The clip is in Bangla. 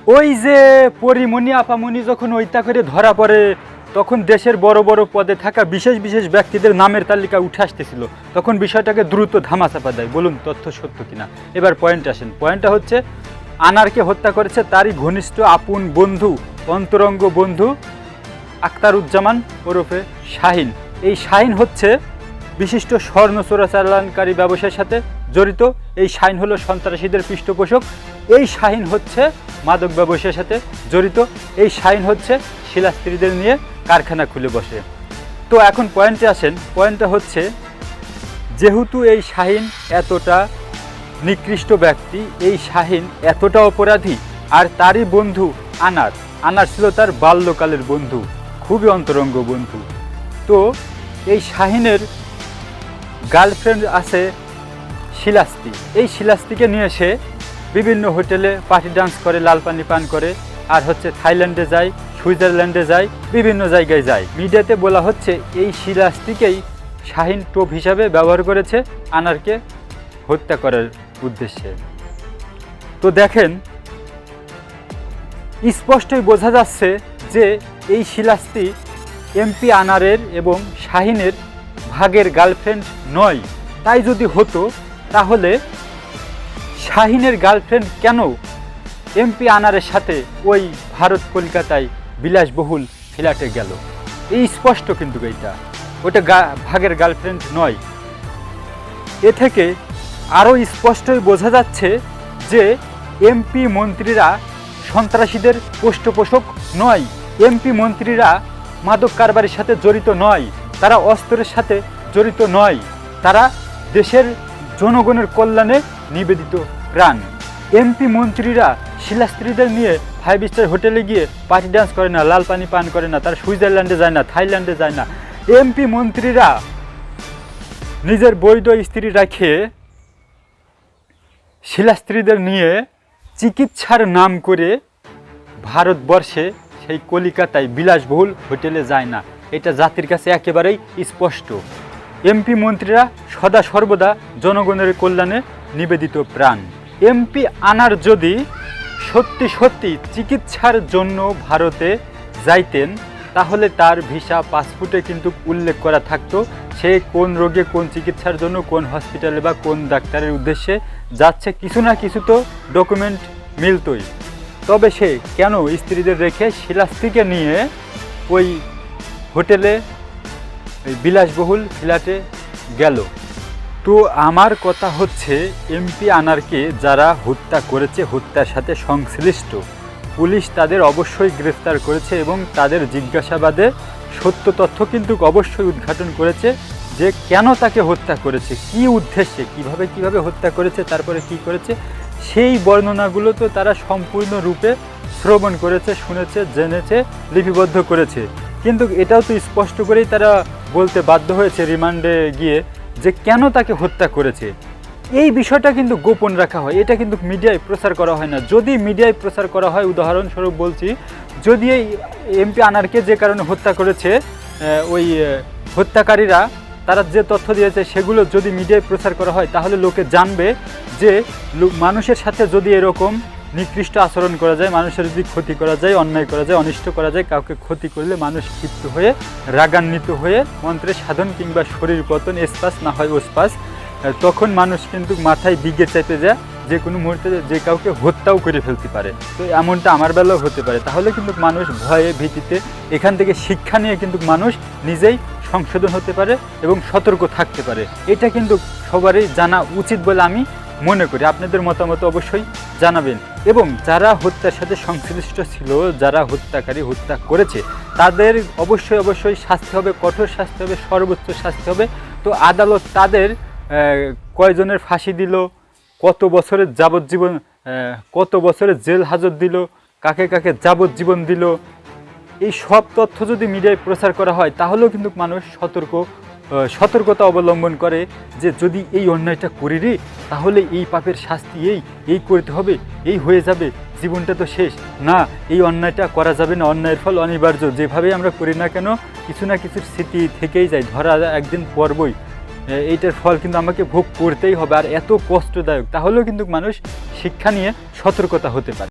ওই যে পরিমণি আপামণি যখন ওইটা করে ধরা পড়ে, তখন দেশের বড় বড় পদে থাকা বিশেষ বিশেষ ব্যক্তিদের নামের তালিকা উঠে আসতেছিল, তখন বিষয়টাকে দ্রুত ধামাচাপা দেয়। বলুন তথ্য সত্য কিনা। এবার পয়েন্ট আসেন। পয়েন্টটা হচ্ছে আনারকে হত্যা করেছে তারই ঘনিষ্ঠ আপন বন্ধু, অন্তরঙ্গ বন্ধু আখতারুজ্জামান ওরফে শাহিন। এই শাহিন হচ্ছে বিশিষ্ট স্বর্ণ চোরাচালানকারী ব্যবসার সাথে জড়িত। এই শাহিন হলো সন্ত্রাসীদের পৃষ্ঠপোষক। এই শাহিন হচ্ছে মাদক ব্যবসার সাথে জড়িত। এই শাহিন হচ্ছে শিলাস্ত্রীদের নিয়ে কারখানা খুলে বসে। তো এখন পয়েন্টে আসেন। পয়েন্টটা হচ্ছে যেহেতু এই শাহিন এতটা নিকৃষ্ট ব্যক্তি, এই শাহিন এতটা অপরাধী, আর তারই বন্ধু আনার ছিল তার বাল্যকালের বন্ধু, খুবই অন্তরঙ্গ বন্ধু। তো এই শাহিনের গার্লফ্রেন্ড আছে শিলাস্তি। এই শিলাস্তিকে নিয়ে সে বিভিন্ন হোটেলে পার্টি ডান্স করে, লাল পানি পান করে, আর হচ্ছে থাইল্যান্ডে যায়, সুইজারল্যান্ডে যায়, বিভিন্ন জায়গায় যায়। মিডিয়াতে বলা হচ্ছে এই শিলাস্তিকেই শাহিন টোপ হিসাবে ব্যবহার করেছে আনারকে হত্যা করার উদ্দেশ্যে। তো দেখেন, স্পষ্টই বোঝা যাচ্ছে যে এই শিলাস্তি এমপি আনারের এবং শাহিনের ভাগের গার্লফ্রেন্ড নয়। তাই যদি হতো তাহলে শাহিনের গার্লফ্রেন্ড কেন এমপি আনারের সাথে ওই ভারত কলকাতায় বিলাসবহুল ফ্ল্যাটে গেল? এই স্পষ্ট কিন্তু এইটা, ওটা ভাগের গার্লফ্রেন্ড নয়। এ থেকে আরও স্পষ্টই বোঝা যাচ্ছে যে এমপি মন্ত্রীরা সন্ত্রাসীদের পৃষ্ঠপোষক নয়। এমপি মন্ত্রীরা মাদক কারবারের সাথে জড়িত নয়, তারা অস্ত্রের সাথে জড়িত নয়, তারা দেশের জনগণের কল্যাণে নিবেদিত প্রাণ। এমপি মন্ত্রীরা শিলাস্ত্রীদের নিয়ে 5 স্টার হোটেলে গিয়ে পার্টি ডান্স করে না, লাল পানি পান করে না, তারা সুইজারল্যান্ডে যায় না, থাইল্যান্ডে যায় না। এমপি মন্ত্রীরা নিজের বৈধ স্ত্রী রাখে শিলাস্ত্রীদের নিয়ে চিকিৎসার নাম করে ভারতবর্ষে সেই কলিকাতায় বিলাসবহুল হোটেলে যায় না। এটা জাতির কাছে একেবারেই স্পষ্ট। এমপি মন্ত্রীরা সদা সর্বদা জনগণের কল্যাণে নিবেদিত প্রাণ। এমপি আনার যদি সত্যি সত্যি চিকিৎসার জন্য ভারতে যাইতেন, তাহলে তার ভিসা পাসপোর্টে কিন্তু উল্লেখ করা থাকতো সে কোন রোগে, কোন চিকিৎসার জন্য, কোন হসপিটালে বা কোন ডাক্তারের উদ্দেশ্যে যাচ্ছে। কিছু না কিছু তো ডকুমেন্ট মিলতই। তবে সে কেন স্ত্রীদের রেখে শিলাস্তিকে নিয়ে ওই হোটেলে, ওই বিলাসবহুল ফ্ল্যাটে গেল? তো আমার কথা হচ্ছে, এমপি আনারকে যারা হত্যা করেছে, হত্যার সাথে সংশ্লিষ্ট, পুলিশ তাদের অবশ্যই গ্রেফতার করেছে এবং তাদের জিজ্ঞাসাবাদে সত্য তথ্য কিন্তু অবশ্যই উদ্ঘাটন করেছে যে কেন তাকে হত্যা করেছে, কি উদ্দেশ্যে, কিভাবে হত্যা করেছে, তারপরে কি করেছে, সেই বর্ণনাগুলো তো তারা সম্পূর্ণরূপে শ্রবণ করেছে, শুনেছে, জেনেছে, লিপিবদ্ধ করেছে। কিন্তু এটাও তো স্পষ্ট করেই তারা বলতে বাধ্য হয়েছে রিমান্ডে গিয়ে যে কেন তাকে হত্যা করেছে। এই বিষয়টা কিন্তু গোপন রাখা হয়, এটা কিন্তু মিডিয়ায় প্রচার করা হয় না। যদি মিডিয়ায় প্রচার করা হয়, উদাহরণস্বরূপ বলছি, যদি এই এমপি আনারকে যে কারণে হত্যা করেছে ওই হত্যাকারীরা, তারা যে তথ্য দিয়েছে সেগুলো যদি মিডিয়ায় প্রচার করা হয়, তাহলে লোকে জানবে যে মানুষের সাথে যদি এরকম নিকৃষ্ট আচরণ করা যায়, মানুষের যদি ক্ষতি করা যায়, অন্যায় করা যায়, অনিষ্ট করা যায়, কাউকে ক্ষতি করলে মানুষ ক্ষিপ্ত হয়ে, রাগান্বিত হয়ে মন্ত্রের সাধন কিংবা শরীর পতন, এসপাস না হয় ওসপাস, তখন মানুষ কিন্তু মাথায় দিকে চেপে যায়, যে কোনো মুহূর্তে যে কাউকে হত্যাও করে ফেলতে পারে। তো এমনটা আমার বেলাও হতে পারে। তাহলে কিন্তু মানুষ ভয়ে, ভীতিতে, এখান থেকে শিক্ষা নিয়ে কিন্তু মানুষ নিজেই সংশোধন হতে পারে এবং সতর্ক থাকতে পারে। এটা কিন্তু সবারই জানা উচিত বলে আমি মনে করি। আপনাদের মতামত অবশ্যই জানাবেন। এবং যারা হত্যার সাথে সংশ্লিষ্ট ছিল, যারা হত্যাকারী, হত্যা করেছে, তাদের অবশ্যই শাস্তি হবে, কঠোর শাস্তি হবে, সর্বোচ্চ শাস্তি হবে। তো আদালত তাদের কয়জনের ফাঁসি দিল, কত বছরের জেল হাজত দিল, কাকে কাকে যাবজ্জীবন দিল, এই সব তথ্য যদি মিডিয়ায় প্রচার করা হয়, তাহলেও কিন্তু মানুষ সতর্কতা অবলম্বন করে যে যদি এই অন্যায়টা করি রে, তাহলে এই পাপের শাস্তি এই করতে হবে, এই হয়ে যাবে, জীবনটা তো শেষ না, এই অন্যায়টা করা যাবে না, অন্যায়ের ফল অনিবার্য। যেভাবেই আমরা করি না কেন, কিছু না কিছুর স্মৃতি থেকেই যায়, ধরা একদিন পড়বই, এইটার ফল কিন্তু আমাকে ভোগ করতেই হবে, আর এত কষ্টদায়ক। তাহলেও কিন্তু মানুষ শিক্ষা নিয়ে সতর্কতা হতে পারে।